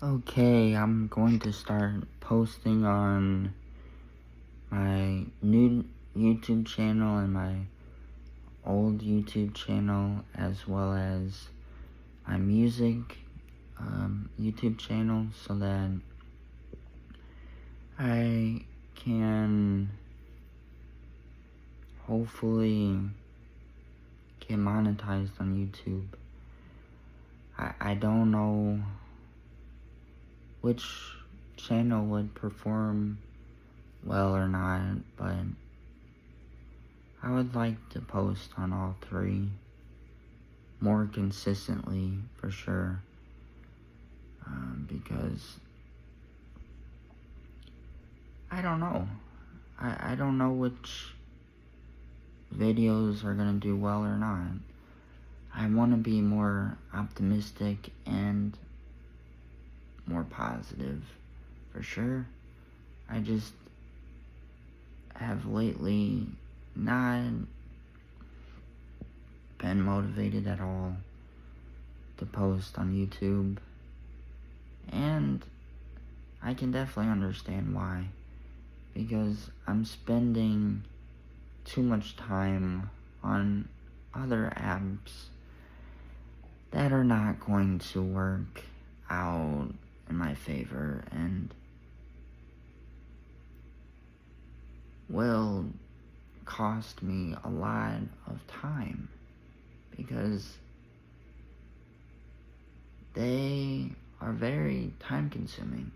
Okay, I'm going to start posting on my new YouTube channel and my old YouTube channel, as well as my music YouTube channel, so that I can hopefully get monetized on YouTube. I don't know which channel would perform well or not, but I would like to post on all three more consistently, for sure, because I don't know. I don't know which videos are gonna do well or not. I want to be more optimistic and more positive, for sure. I just have lately not been motivated at all to post on YouTube, and I can definitely understand why, because I'm spending too much time on other apps that are not going to work out in my favor and will cost me a lot of time, because they are very time consuming.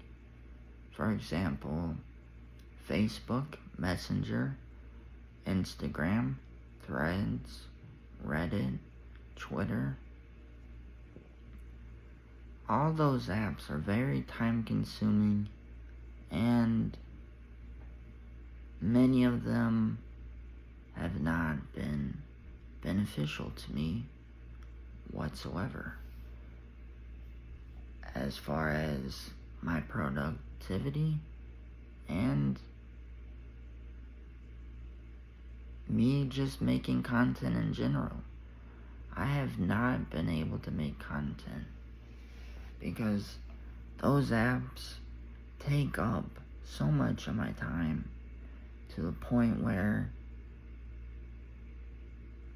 For example, Facebook, Messenger, Instagram, Threads, Reddit, Twitter. All those apps are very time consuming, and many of them have not been beneficial to me whatsoever, as far as my productivity and me just making content in general. I have not been able to make content because those apps take up so much of my time, to the point where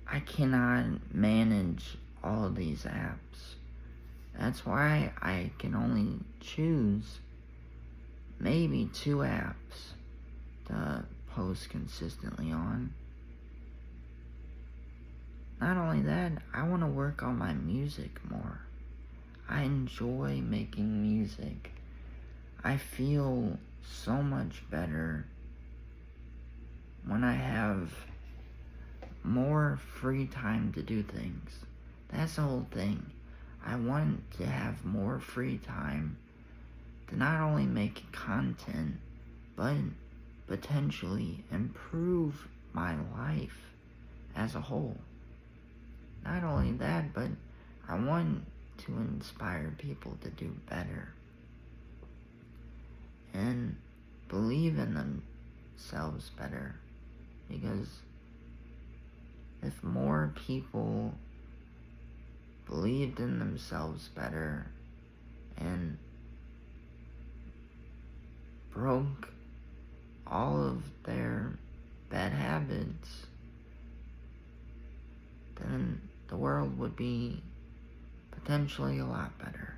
I cannot manage all of these apps. That's why I can only choose maybe 2 apps to post consistently on. Not only that, I want to work on my music more. I enjoy making music. I feel so much better when I have more free time to do things. That's the whole thing. I want to have more free time to not only make content, but potentially improve my life as a whole. Not only that, but I want to inspire people to do better and believe in themselves better, because if more people believed in themselves better and broke all of their bad habits, then the world would be potentially a lot better.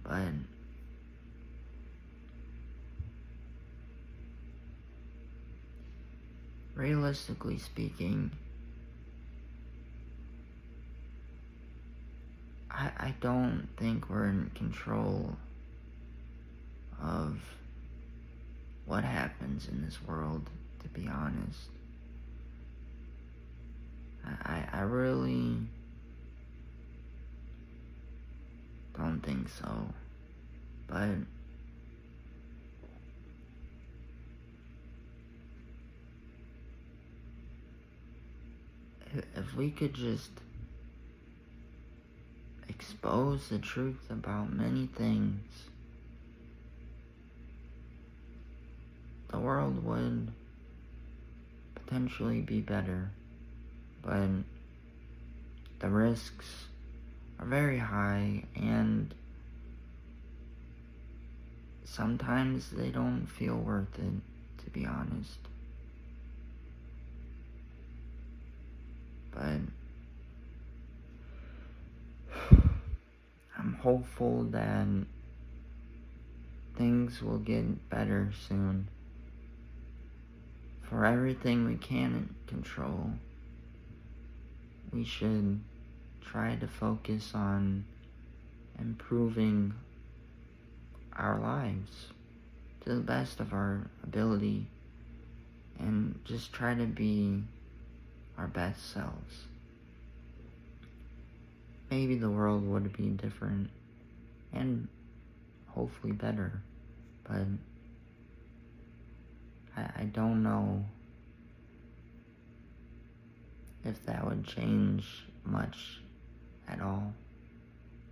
But realistically speaking, I don't think we're in control of what happens in this world, to be honest. I really don't think so. But if we could just expose the truth about many things, the world would potentially be better. But the risks are very high, and sometimes they don't feel worth it, to be honest. But I'm hopeful that things will get better soon. For everything we can't control, we should try to focus on improving our lives to the best of our ability and just try to be our best selves. Maybe the world would be different and hopefully better, but I don't know if that would change much at all,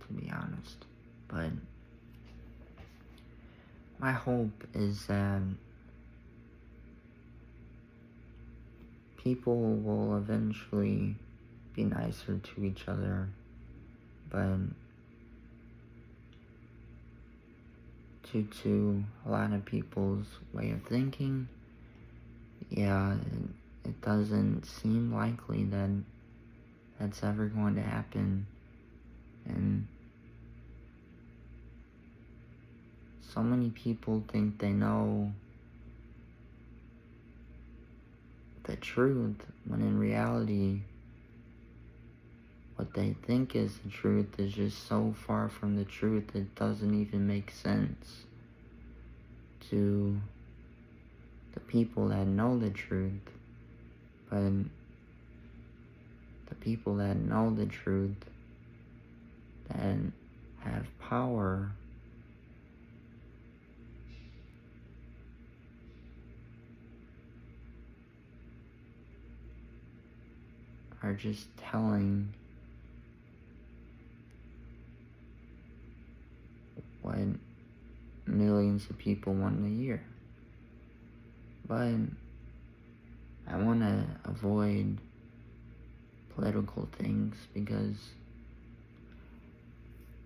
to be honest. But my hope is that people will eventually be nicer to each other, but due to a lot of people's way of thinking, it doesn't seem likely that that's ever going to happen. And so many people think they know the truth, when in reality, what they think is the truth is just so far from the truth it doesn't even make sense to the people that know the truth. But the people that know the truth, that have power, are just telling what millions of people want to hear. But I want to avoid political things because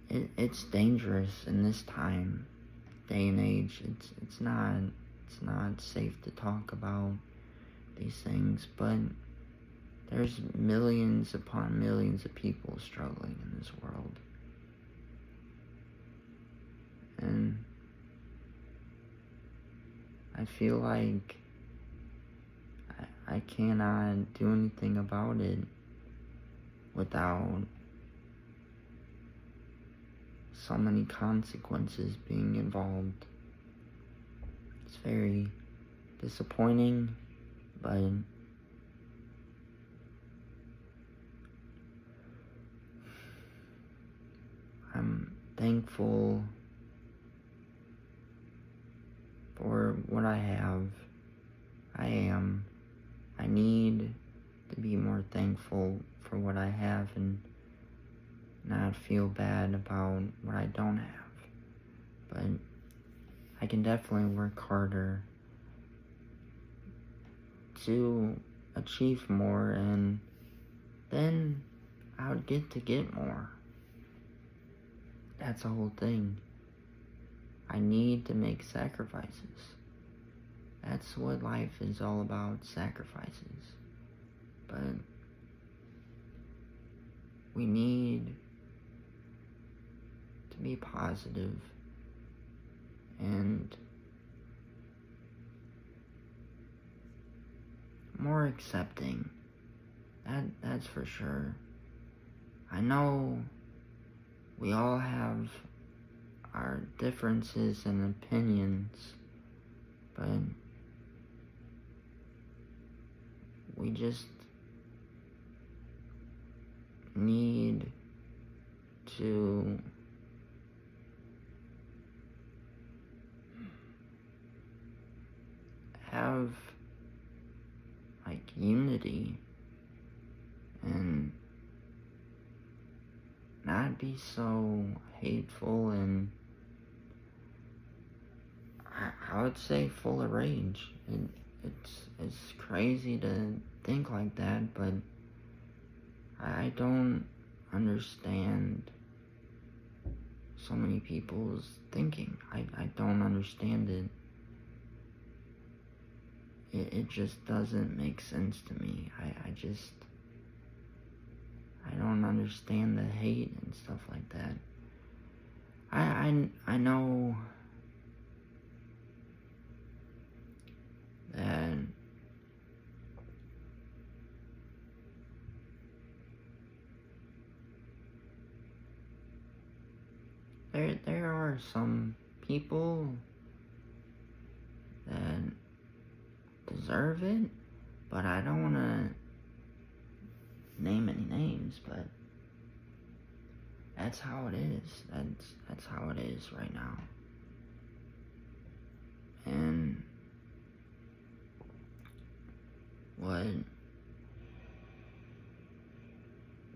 it's dangerous in this day and age. It's not safe to talk about these things, but there's millions upon millions of people struggling in this world. And I feel like I cannot do anything about it without so many consequences being involved. It's very disappointing, but I'm thankful for what I have. I need to be more thankful for what I have and not feel bad about what I don't have. But I can definitely work harder to achieve more, and then I would get more. That's the whole thing. I need to make sacrifices. That's what life is all about, sacrifices. But we need to be positive and more accepting. That's for sure. I know we all have our differences and opinions, but we just need to have like unity and not be so hateful and I would say full of rage. It's crazy to think like that, but I don't understand so many people's thinking. I don't understand it. It just doesn't make sense to me. I don't understand the hate and stuff like that. I know that there are some people that deserve it, but I don't want to name any names, but that's how it is. That's how it is right now. And what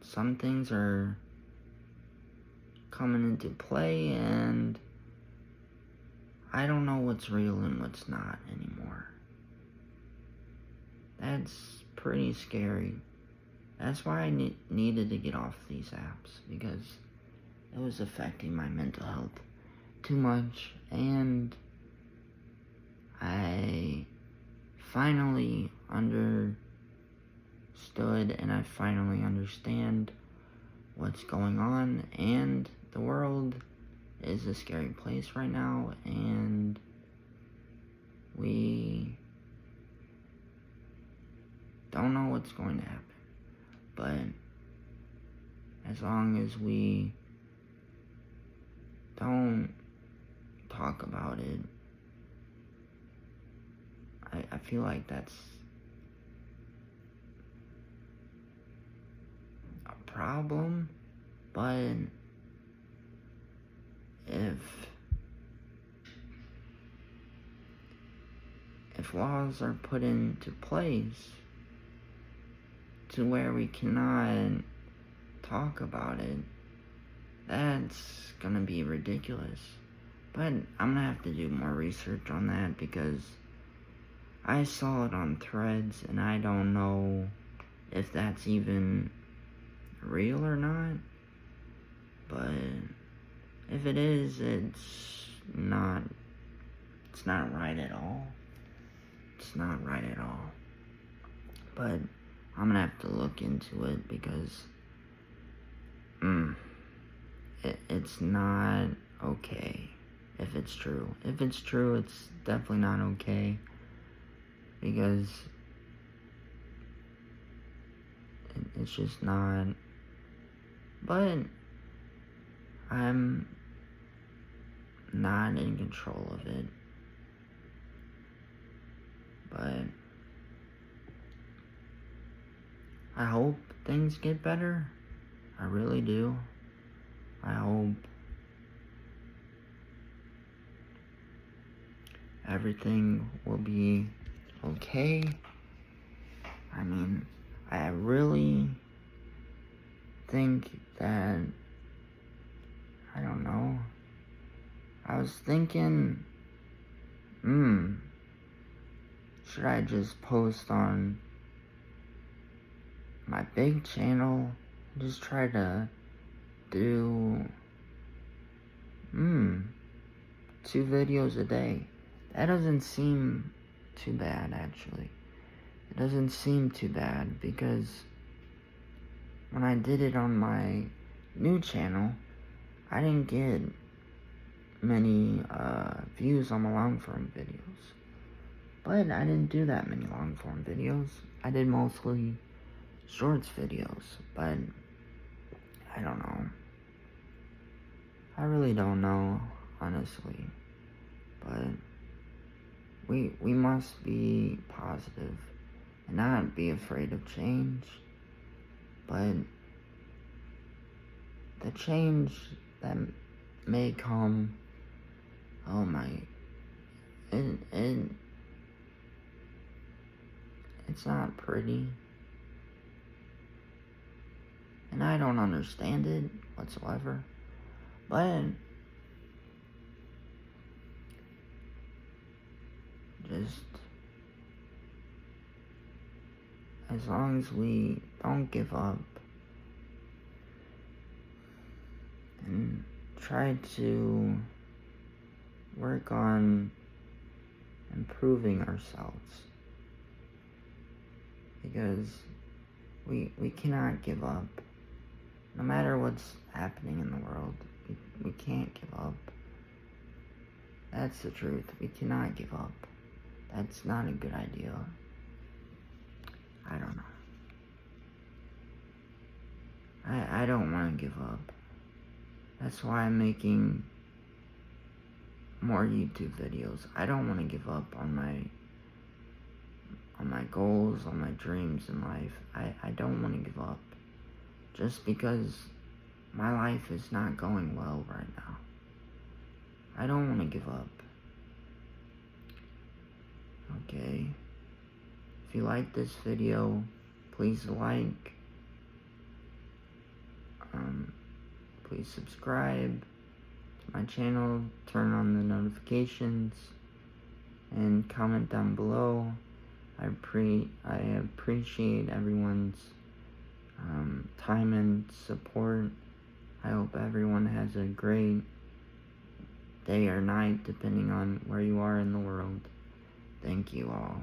some things are coming into play, and I don't know what's real and what's not anymore. That's pretty scary. That's why I needed to get off these apps, because it was affecting my mental health too much, and I finally understood, and I finally understand what's going on, and the world is a scary place right now, and we don't know what's going to happen. But as long as we don't talk about it, I feel like that's a problem. But if laws are put into place to where we cannot talk about it, that's gonna be ridiculous. But I'm gonna have to do more research on that, because I saw it on Threads, and I don't know if that's even real or not. But if it is, it's not right at all. It's not right at all. But I'm gonna have to look into it, because it's not okay if it's true. If it's true, it's definitely not okay, because it's just not. But I'm not in control of it. But I hope things get better. I really do. I hope everything will be okay. I mean, I really think that, I don't know. I was thinking, should I just post on my big channel? Just try to do 2 videos a day. That doesn't seem too bad, actually. It doesn't seem too bad, because when I did it on my new channel, I didn't get many views on my long form videos. But I didn't do that many long form videos. I did mostly shorts videos. But I don't know. I really don't know, honestly. But we must be positive and not be afraid of change. But the change that may come, oh my, it's not pretty. And I don't understand it whatsoever. But just as long as we don't give up and tried to work on improving ourselves, because we cannot give up. No matter what's happening in the world, we can't give up. That's the truth. We cannot give up. That's not a good idea. I don't know. I don't want to give up. That's why I'm making more YouTube videos. I don't want to give up on my goals, on my dreams in life. I don't want to give up. Just because my life is not going well right now. I don't want to give up. Okay. If you like this video, please like. Please subscribe to my channel, turn on the notifications, and comment down below. I appreciate everyone's time and support. I hope everyone has a great day or night, depending on where you are in the world. Thank you all.